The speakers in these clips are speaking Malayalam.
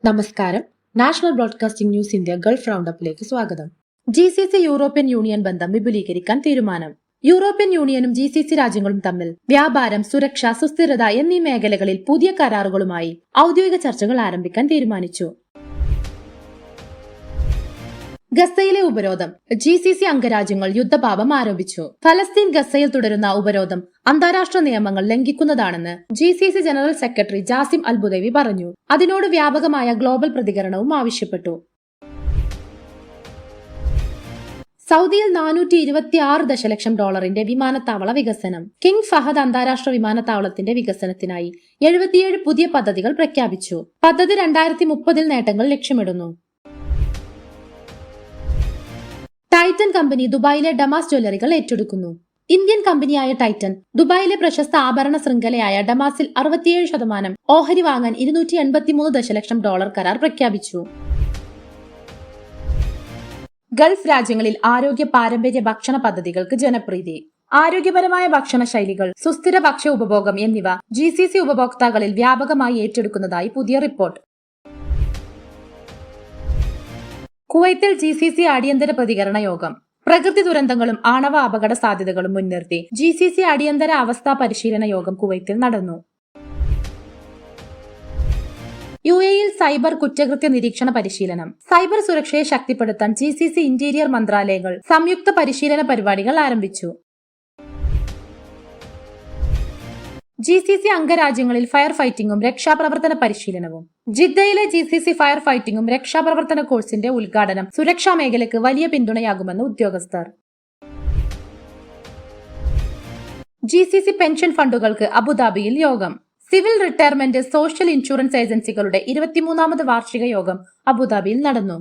നമസ്കാരം. National broadcasting news India Gulf റൗണ്ടപ്പിലേക്ക് സ്വാഗതം. GCC യൂറോപ്യൻ യൂണിയൻ ബന്ധം വിപുലീകരിക്കാൻ തീരുമാനം. യൂറോപ്യൻ യൂണിയനും GCC രാജ്യങ്ങളും തമ്മിൽ വ്യാപാരം, സുരക്ഷ, സുസ്ഥിരത എന്നീ മേഖലകളിൽ പുതിയ കരാറുകളുമായി ഔദ്യോഗിക ചർച്ചകൾ ആരംഭിക്കാൻ തീരുമാനിച്ചു. ഗസയിലെ ഉപരോധം. GCC അംഗരാജ്യങ്ങൾ യുദ്ധപാപം ആരോപിച്ചു. ഫലസ്തീൻ ഗസയിൽ തുടരുന്ന ഉപരോധം അന്താരാഷ്ട്ര നിയമങ്ങൾ ലംഘിക്കുന്നതാണെന്ന് GCC general secretary Jasim Al Budaiwi പറഞ്ഞു. അതിനോട് വ്യാപകമായ ഗ്ലോബൽ പ്രതികരണവും ആവശ്യപ്പെട്ടു. സൗദിയിൽ $426 ദശലക്ഷം വിമാനത്താവള വികസനം. കിങ് ഫഹദ് അന്താരാഷ്ട്ര വിമാനത്താവളത്തിന്റെ വികസനത്തിനായി 77 പുതിയ പദ്ധതികൾ പ്രഖ്യാപിച്ചു. പദ്ധതി 2030 നേട്ടങ്ങൾ ലക്ഷ്യമിടുന്നു. ടൈറ്റൻ കമ്പനി ദുബായിലെ ഡമാസ് ജ്വല്ലറികൾ ഏറ്റെടുക്കുന്നു. ഇന്ത്യൻ കമ്പനിയായ ടൈറ്റൻ ദുബായിലെ പ്രശസ്ത ആഭരണ ശൃംഖലയായ ഡമാസിൽ 67% ഓഹരി വാങ്ങാൻ $283 ദശലക്ഷം കരാർ പ്രഖ്യാപിച്ചു. ഗൾഫ് രാജ്യങ്ങളിൽ ആരോഗ്യ പാരമ്പര്യ ഭക്ഷണ പദ്ധതികൾക്ക് ജനപ്രീതി. ആരോഗ്യപരമായ ഭക്ഷണ ശൈലികൾ, സുസ്ഥിര ഭക്ഷ്യ ഉപഭോഗം എന്നിവ GCC ഉപഭോക്താക്കളിൽ വ്യാപകമായി ഏറ്റെടുക്കുന്നതായി പുതിയ റിപ്പോർട്ട്. കുവൈത്തിൽ GCC അടിയന്തര പ്രതികരണ യോഗം. പ്രകൃതി ദുരന്തങ്ങളും ആണവ അപകട സാധ്യതകളും മുൻനിർത്തി GCC അടിയന്തര അവസ്ഥാ പരിശീലന യോഗം കുവൈത്തിൽ നടന്നു. UAEയിൽ സൈബർ കുറ്റകൃത്യ നിരീക്ഷണ പരിശീലനം. സൈബർ സുരക്ഷയെ ശക്തിപ്പെടുത്താൻ GCC ഇന്റീരിയർ മന്ത്രാലയങ്ങൾ സംയുക്ത പരിശീലന പരിപാടികൾ ആരംഭിച്ചു. GCC അംഗരാജ്യങ്ങളിൽ ഫയർ ഫൈറ്റിംഗും രക്ഷാപ്രവർത്തന പരിശീലനവും. ജിദ്ദയിലെ GCC ഫയർ ഫൈറ്റിംഗും രക്ഷാപ്രവർത്തന കോഴ്സിന്റെ ഉദ്ഘാടനം സുരക്ഷാ മേഖലയ്ക്ക് വലിയ പിന്തുണയാകുമെന്ന് ഉദ്യോഗസ്ഥർ. GCC പെൻഷൻ ഫണ്ടുകൾക്ക് അബുദാബിയിൽ യോഗം. സിവിൽ റിട്ടയർമെന്റ് സോഷ്യൽ ഇൻഷുറൻസ് ഏജൻസികളുടെ 23ാമത് വാർഷിക യോഗം അബുദാബിയിൽ നടന്നു.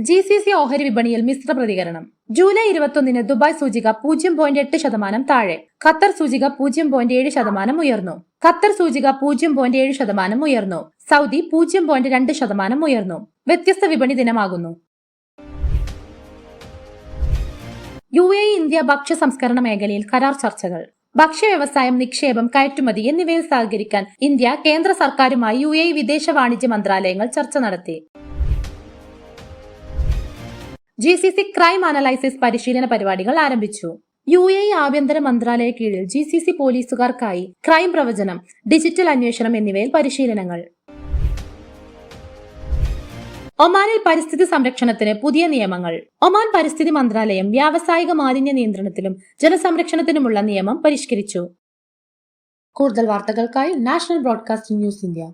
GCC ഓഹരി വിപണിയിൽ മിശ്ര പ്രതികരണം. ജൂലൈ 21 ദുബായ് സൂചിക 0.8% താഴെ. ഖത്തർ സൂചിക 0.7% ഉയർന്നു. ഖത്തർ സൂചിക 0.7% ഉയർന്നു. സൗദി 0.2% ഉയർന്നു. വ്യത്യസ്ത വിപണി ദിനമാകുന്നു. UAE ഇന്ത്യ ഭക്ഷ്യ സംസ്കരണ മേഖലയിൽ കരാർ ചർച്ചകൾ. ഭക്ഷ്യ വ്യവസായം, നിക്ഷേപം, കയറ്റുമതി എന്നിവയിൽ സഹകരിക്കാൻ ഇന്ത്യ കേന്ദ്ര സർക്കാരുമായി UAE വിദേശ വാണിജ്യ മന്ത്രാലയങ്ങൾ ചർച്ച നടത്തി. GCC ക്രൈം അനലൈസിസ് പരിശീലന പരിപാടികൾ ആരംഭിച്ചു. UAE ആഭ്യന്തര മന്ത്രാലയ കീഴിൽ GCC പോലീസുകാർക്കായി ക്രൈം പ്രവചനം, ഡിജിറ്റൽ അന്വേഷണം എന്നിവയിൽ പരിശീലനങ്ങൾ. ഒമാനിൽ പരിസ്ഥിതി സംരക്ഷണത്തിന് പുതിയ നിയമങ്ങൾ. ഒമാൻ പരിസ്ഥിതി മന്ത്രാലയം വ്യാവസായിക മാലിന്യ നിയന്ത്രണത്തിലും ജലസംരക്ഷണത്തിനുമുള്ള നിയമം പരിഷ്കരിച്ചു. കൂടുതൽ വാർത്തകൾക്കായി നാഷണൽ ബ്രോഡ്കാസ്റ്റിംഗ് ന്യൂസ് ഇന്ത്യ